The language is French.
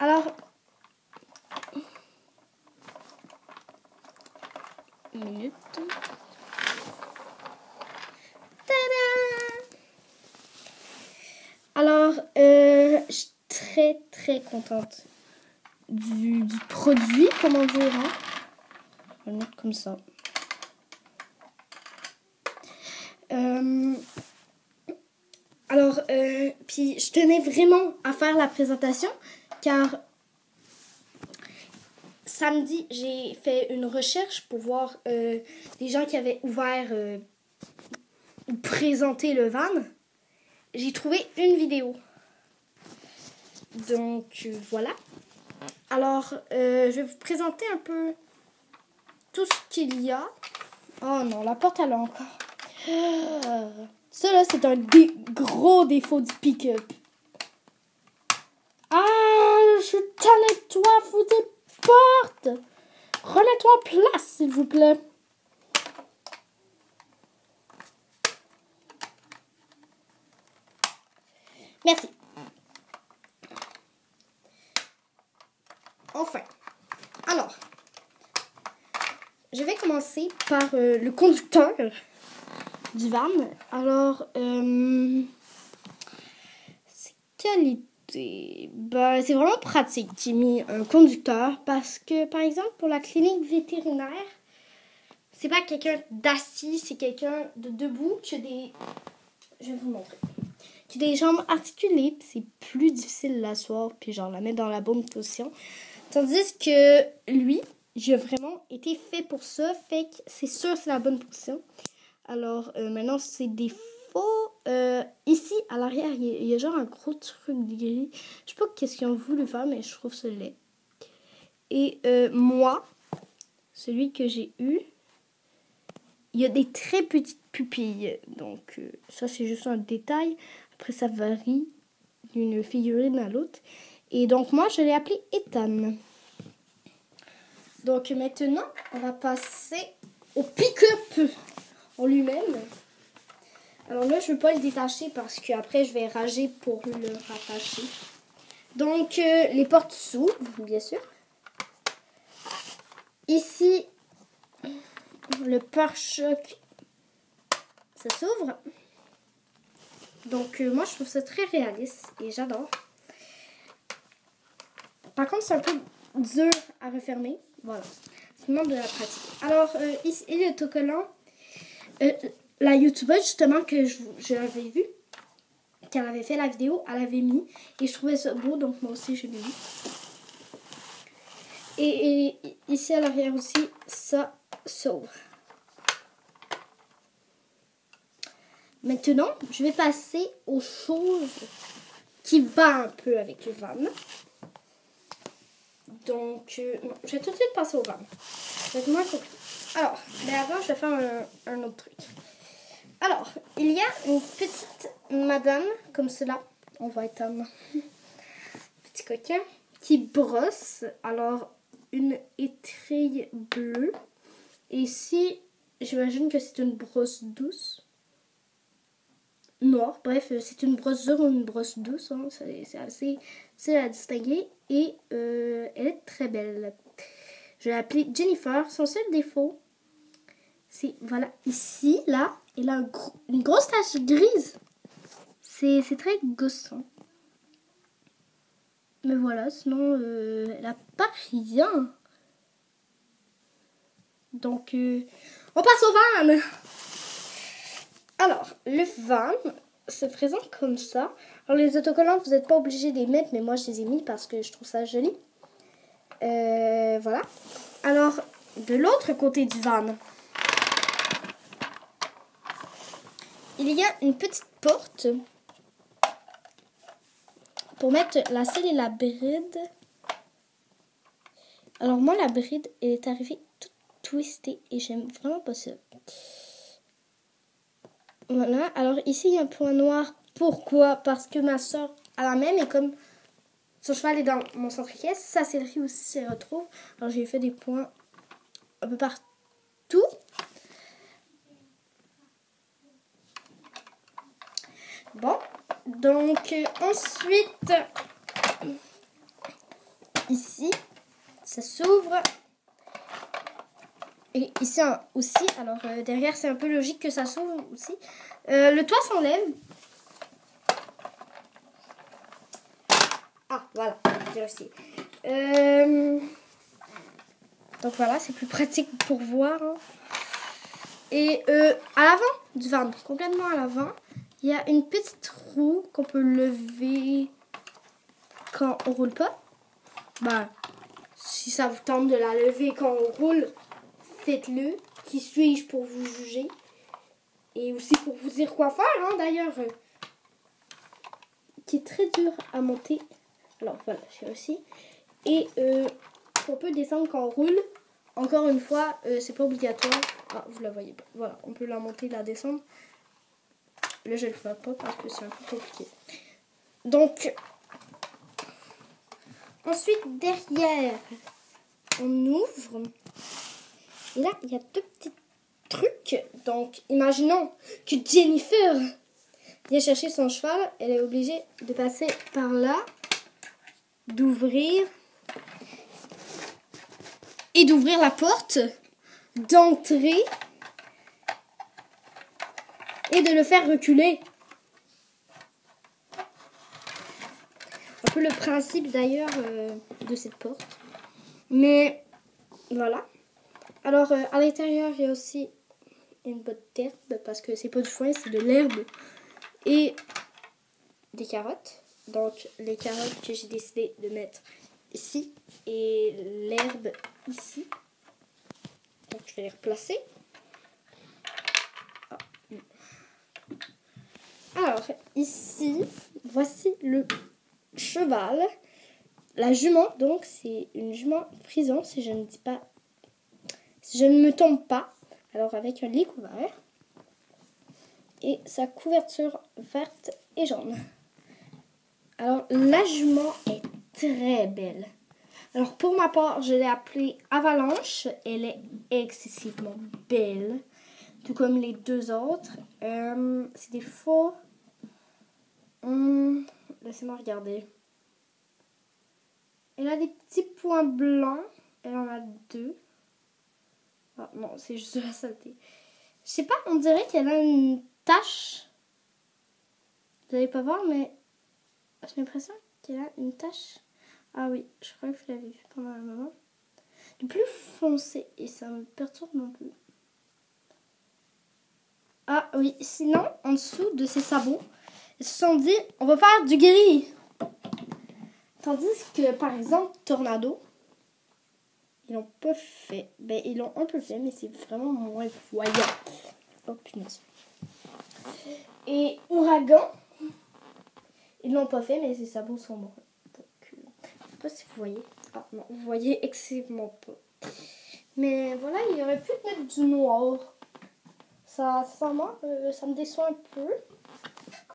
Alors, une minute. Tada! Alors, je suis très contente du produit, comment dire, hein? On va le mettre comme ça. Alors, puis je tenais vraiment à faire la présentation car samedi, j'ai fait une recherche pour voir des gens qui avaient ouvert ou présenté le van. J'ai trouvé une vidéo. Donc, voilà. Alors, je vais vous présenter un peu tout ce qu'il y a. Oh non, la porte elle est encore. Ça là, c'est un gros défaut du pick-up. Ah, je suis tannée de toi, fous tes portes. Remets-toi en place, s'il vous plaît. Merci. Enfin. Alors, je vais commencer par le conducteur du van. Alors, c'est qualité. Ben, c'est vraiment pratique. J'ai mis un conducteur parce que, par exemple, pour la clinique vétérinaire, c'est pas quelqu'un d'assis, c'est quelqu'un de debout qui a des... Je vais vous montrer. Qui a des jambes articulées, puis c'est plus difficile de l'asseoir, puis genre la mettre dans la bonne position. Tandis que lui, j'ai vraiment été fait pour ça, fait que c'est sûr c'est la bonne position. Alors maintenant c'est des faux. Ici à l'arrière il y a genre un gros truc gris. Je sais pas qu'est-ce qu'ils ont voulu faire, mais je trouve ça laid. Et moi, celui que j'ai eu, il y a des très petites pupilles. Donc ça c'est juste un détail. Après ça varie d'une figurine à l'autre. Et donc moi je l'ai appelé Ethan. Donc maintenant, on va passer au pick-up en lui-même. Alors là, je ne veux pas le détacher parce qu'après, je vais rager pour le rattacher. Donc, les portes s'ouvrent, bien sûr. Ici, le pare-choc, ça s'ouvre. Donc, moi, je trouve ça très réaliste et j'adore. Par contre, c'est un peu dur à refermer. Voilà. Ça demande de la pratique. Alors, ici, il y a l'autocollant. La youtubeuse, justement, que je l'avais vu, qu'elle avait fait la vidéo, elle avait mis. Et je trouvais ça beau, donc moi aussi, je l'ai mis. Et ici, à l'arrière aussi, ça s'ouvre. Maintenant, je vais passer aux choses qui vont un peu avec le van. Donc, je vais tout de suite passer au van. C'est moins compliqué. Alors, mais avant, je vais faire un autre truc. Alors, il y a une petite madame, comme cela. On va éteindre. Petit coquin. Qui brosse. Alors, une étrille bleue. Et ici, j'imagine que c'est une brosse douce. Noire. Bref, c'est une brosse dure ou une brosse douce. Hein. C'est assez difficile à distinguer. Et elle est très belle. Je l'ai appelée Jennifer. Son seul défaut, c'est, voilà, ici, là, elle a une grosse tache grise. C'est très gossant. Mais voilà, sinon, elle n'a pas rien. Donc, on passe au van. Alors, le van se présente comme ça. Alors, les autocollants, vous n'êtes pas obligés de les mettre, mais moi, je les ai mis parce que je trouve ça joli. Voilà. Alors, de l'autre côté du van, il y a une petite porte pour mettre la selle et la bride. Alors moi, la bride est arrivée toute twistée et j'aime vraiment pas ça. Voilà. Alors ici, il y a un point noir. Pourquoi? Parce que ma soeur a la même et comme son cheval est dans mon centre-caisse, sa sellerie aussi s'y retrouve. Alors j'ai fait des points un peu partout. Bon, donc ensuite, ici, ça s'ouvre. Et ici aussi, alors derrière c'est un peu logique que ça s'ouvre aussi. Le toit s'enlève. Ah, voilà, j'ai réussi. Donc voilà, c'est plus pratique pour voir. Hein. Et à l'avant du van, complètement à l'avant, il y a une petite roue qu'on peut lever quand on roule pas. Bah, si ça vous tente de la lever quand on roule, faites-le. Qui suis-je pour vous juger? Et aussi pour vous dire quoi faire, hein, d'ailleurs. Qui est très dur à monter. Alors voilà, j'ai réussi. Et on peut descendre quand on roule. Encore une fois, c'est pas obligatoire. Ah, vous la voyez pas. Voilà, on peut la monter, la descendre. Là, je le fais pas parce que c'est un peu compliqué. Donc, ensuite, derrière, on ouvre. Et là, il y a deux petits trucs. Donc, imaginons que Jennifer vient chercher son cheval. Elle est obligée de passer par là, d'ouvrir et d'ouvrir la porte, d'entrer et de le faire reculer. Un peu le principe d'ailleurs de cette porte. Mais voilà. Alors à l'intérieur il y a aussi une botte d'herbe parce que c'est pas du foin, c'est de l'herbe et des carottes. Donc les carottes que j'ai décidé de mettre ici et l'herbe ici. Donc je vais les replacer. Alors ici, voici le cheval. La jument, donc c'est une jument frison si je ne dis pas, si je ne me trompe pas. Alors avec un lit couvert et sa couverture verte et jaune. Alors la jument est très belle. Alors pour ma part, je l'ai appelée Avalanche. Elle est excessivement belle, tout comme les deux autres. C'est des faux. Laissez-moi regarder. Elle a des petits points blancs. Elle en a 2. Ah non, c'est juste de la saleté. Je sais pas, on dirait qu'elle a une tache. Vous n'allez pas voir, mais j'ai l'impression qu'elle a une tache. Ah oui, je crois que vous l'avez vu pendant un moment. Du plus foncé et ça me perturbe un peu. Ah oui, sinon, en dessous de ces sabots, ils se sont dit, on va faire du gris. Tandis que, par exemple, Tornado, ils l'ont pas fait. Ben, ils l'ont un peu fait, mais c'est vraiment moins voyant. Oh, punaise. Et Ouragan, ils l'ont pas fait, mais ses sabots sont bruns. Donc, je sais pas si vous voyez. Ah non, vous voyez excessivement pas. Mais voilà, il aurait pu mettre du noir. Ça me déçoit un peu.